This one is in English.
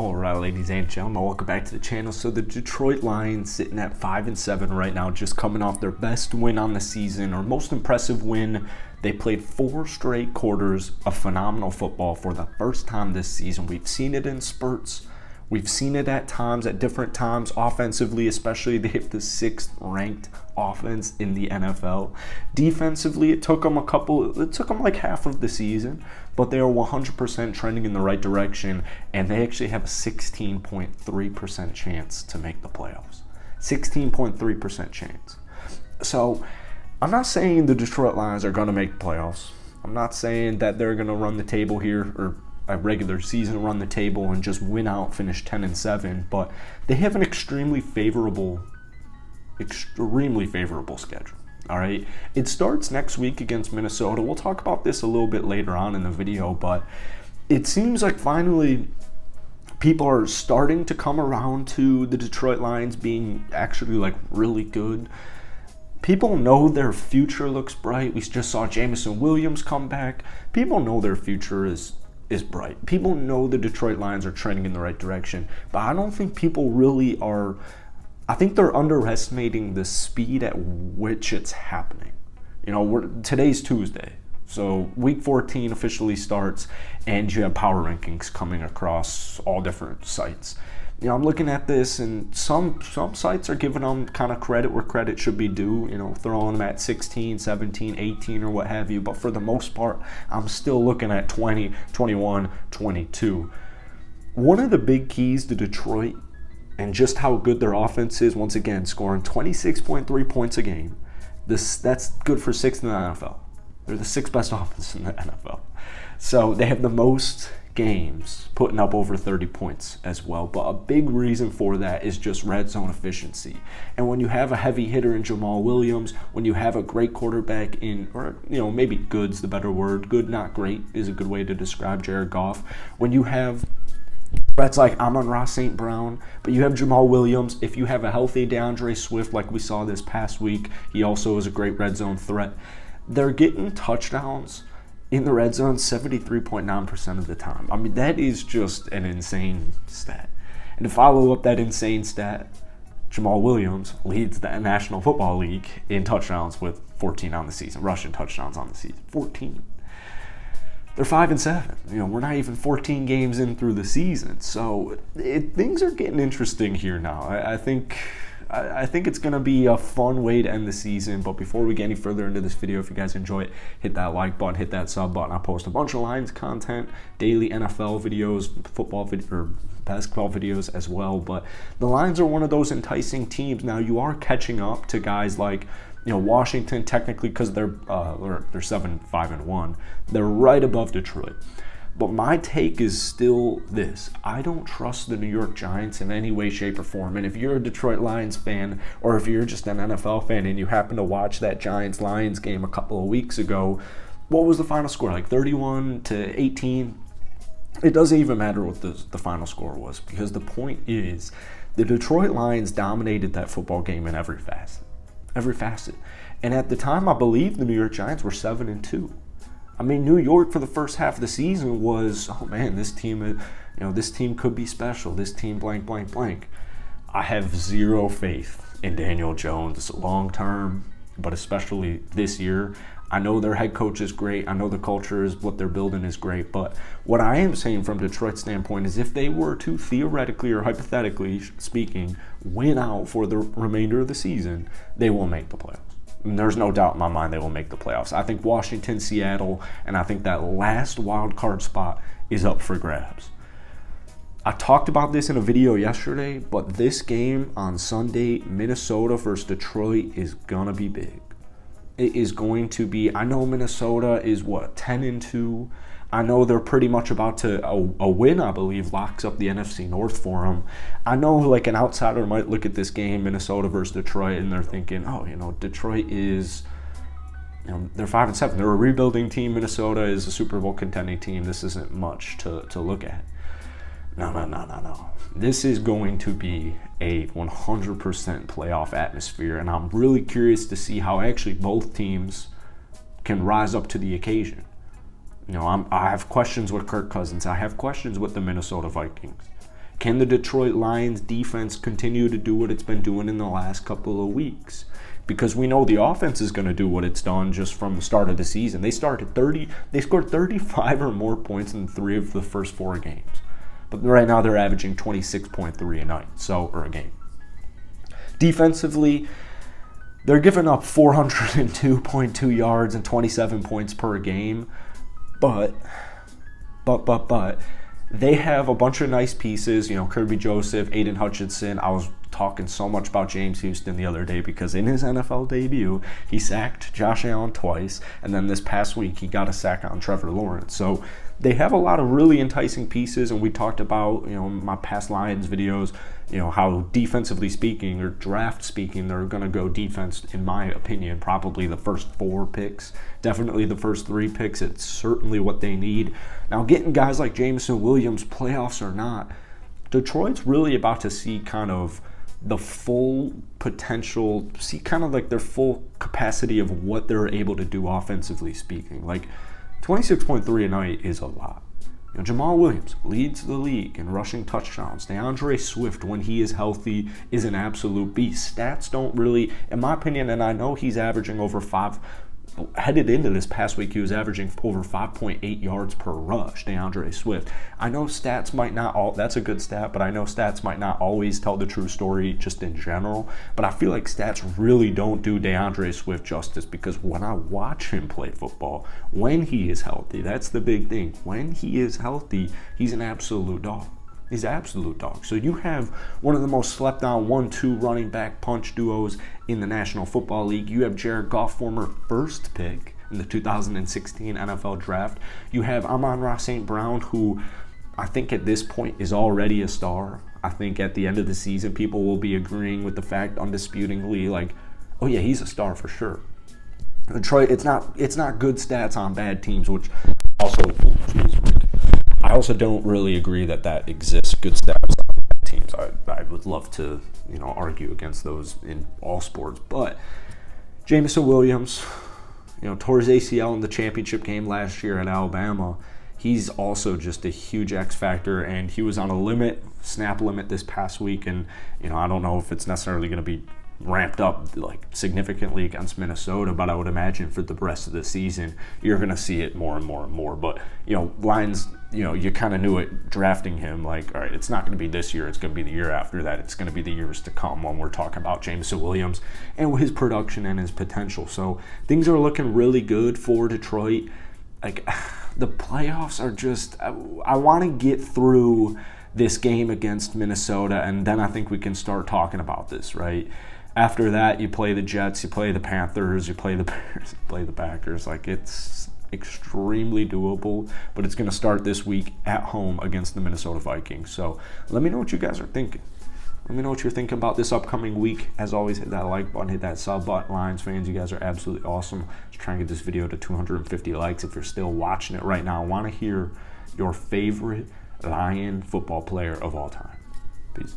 All right, ladies and gentlemen, welcome back to the channel. So the Detroit Lions sitting at 5-7 right now, just coming off their best win on the season, or most impressive win. They played 4 straight quarters of phenomenal football for the first time this season. We've seen it in spurts. We've seen it at times, at different times, offensively, especially they hit the 6th ranked offense in the NFL. Defensively, it took them like half of the season, but they are 100% trending in the right direction, and they actually have a 16.3% chance to make the playoffs. 16.3% chance. So I'm not saying the Detroit Lions are going to make the playoffs. I'm not saying that they're going to run the table here, or a regular season run the table and just win out, finish 10-7, but they have an extremely favorable schedule. All right, it starts next week against Minnesota. We'll talk about this a little bit later on in the video, but it seems like finally people are starting to come around to the Detroit Lions being actually like really good. People know their future looks bright. We just saw Jameson Williams come back. People know their future is bright. People know the Detroit Lions are trending in the right direction, but I don't think people really are. I think they're underestimating the speed at which it's happening. You know, today's Tuesday, so week 14 officially starts, and you have power rankings coming across all different sites. You know, I'm looking at this, and some sites are giving them kind of credit where credit should be due, you know, throwing them at 16, 17, 18, or what have you. But for the most part, I'm still looking at 20, 21, 22. One of the big keys to Detroit and just how good their offense is, once again, scoring 26.3 points a game. That's good for 6th in the NFL. They're the 6th best offense in the NFL. So they have the most games putting up over 30 points as well, but a big reason for that is just red zone efficiency. And when you have a heavy hitter in Jamal Williams, when you have a great quarterback in, or you know, maybe good's the better word, good not great is a good way to describe Jared Goff, when you have threats like Amon-Ra St. Brown, but you have Jamal Williams, if you have a healthy DeAndre Swift like we saw this past week, he also is a great red zone threat. They're getting touchdowns in the red zone 73.9% of the time. I mean, that is just an insane stat. And to follow up that insane stat, Jamal Williams leads the National Football League in touchdowns with 14 on the season, rushing touchdowns on the season, 14. They're 5-7. You know, we're not even 14 games in through the season, so things are getting interesting here now. I think it's going to be a fun way to end the season, but before we get any further into this video, if you guys enjoy it, hit that like button, hit that sub button. I post a bunch of Lions content, daily NFL videos, football or basketball videos as well, but the Lions are one of those enticing teams. Now, you are catching up to guys like, you know, Washington, technically, because they're 7-5-1. They're right above Detroit. But my take is still this. I don't trust the New York Giants in any way, shape, or form. And if you're a Detroit Lions fan, or if you're just an NFL fan and you happen to watch that Giants-Lions game a couple of weeks ago, what was the final score? Like 31-18? It doesn't even matter what the final score was, because the point is the Detroit Lions dominated that football game in every facet. And at the time, I believe the New York Giants were 7-2. I mean, New York for the first half of the season was, oh man, this team, this team could be special. This team blank, blank, blank. I have zero faith in Daniel Jones long term, but especially this year. I know their head coach is great. I know the culture is what they're building is great. But what I am saying from Detroit's standpoint is if they were to theoretically or hypothetically speaking win out for the remainder of the season, they will make the playoffs. And there's no doubt in my mind they will make the playoffs. I think Washington, Seattle, and I think that last wild card spot is up for grabs. I talked about this in a video yesterday, but this game on Sunday, Minnesota versus Detroit, is going to be big. It is going to be, I know Minnesota is 10-2. I know they're pretty much about to, a win, I believe, locks up the NFC North for them. I know like an outsider might look at this game, Minnesota versus Detroit, and they're thinking, oh, you know, Detroit is, you know, they're 5-7. They're a rebuilding team. Minnesota is a Super Bowl contending team. This isn't much to look at. No. This is going to be a 100% playoff atmosphere, and I'm really curious to see how actually both teams can rise up to the occasion. You know, I have questions with Kirk Cousins. I have questions with the Minnesota Vikings. Can the Detroit Lions defense continue to do what it's been doing in the last couple of weeks? Because we know the offense is going to do what it's done just from the start of the season. They scored 35 or more points in 3 of the first 4 games. But right now they're averaging 26.3 a night, or a game. Defensively, they're giving up 402.2 yards and 27 points per game. But they have a bunch of nice pieces. Kirby Joseph, Aiden Hutchinson. I was talking so much about James Houston the other day because in his NFL debut, he sacked Josh Allen twice, and then this past week he got a sack on Trevor Lawrence. So they have a lot of really enticing pieces, and we talked about, in my past Lions videos, how defensively speaking or draft speaking, they're going to go defense, in my opinion, probably the first 4 picks, definitely the first 3 picks. It's certainly what they need. Now, getting guys like Jameson Williams, playoffs or not, Detroit's really about to see kind of the full potential, see kind of like their full capacity of what they're able to do offensively speaking. Like 26.3 a night is a lot. Jamal Williams leads the league in rushing touchdowns. DeAndre Swift, when he is healthy, is an absolute beast. Stats don't really, in my opinion, and I know he's averaging over 5. Headed into this past week, he was averaging over 5.8 yards per rush, DeAndre Swift. I know stats might not that's a good stat, but I know stats might not always tell the true story just in general. But I feel like stats really don't do DeAndre Swift justice, because when I watch him play football, when he is healthy, that's the big thing. When he is healthy, he's an absolute dog. He's an absolute dog. So you have one of the most slept on 1-2 running back punch duos in the National Football League. You have Jared Goff, former first pick in the 2016 NFL Draft. You have Amon-Ra St. Brown, who I think at this point is already a star. I think at the end of the season, people will be agreeing with the fact, undisputingly, like, oh yeah, he's a star for sure. Detroit, it's not good stats on bad teams, which also, I also don't really agree that exists, good stats on bad teams. I would love to, argue against those in all sports. But Jameson Williams, tore his ACL in the championship game last year at Alabama. He's also just a huge X factor, and he was on a snap limit this past week. And, I don't know if it's necessarily going to be ramped up like significantly against Minnesota, but I would imagine for the rest of the season you're going to see it more and more and more. But Lions, you kind of knew it drafting him, like, all right, it's not going to be this year, it's going to be the year after that, it's going to be the years to come when we're talking about Jameson Williams and his production and his potential. So things are looking really good for Detroit. Like, the playoffs are just, I want to get through this game against Minnesota, and then I think we can start talking about this, right? After that, you play the Jets, you play the Panthers, you play the Bears, you play the Packers. Like, it's extremely doable, but it's going to start this week at home against the Minnesota Vikings. So let me know what you guys are thinking. Let me know what you're thinking about this upcoming week. As always, hit that like button, hit that sub button. Lions fans, you guys are absolutely awesome. Just trying to get this video to 250 likes. If you're still watching it right now, I want to hear your favorite Lion football player of all time. Peace.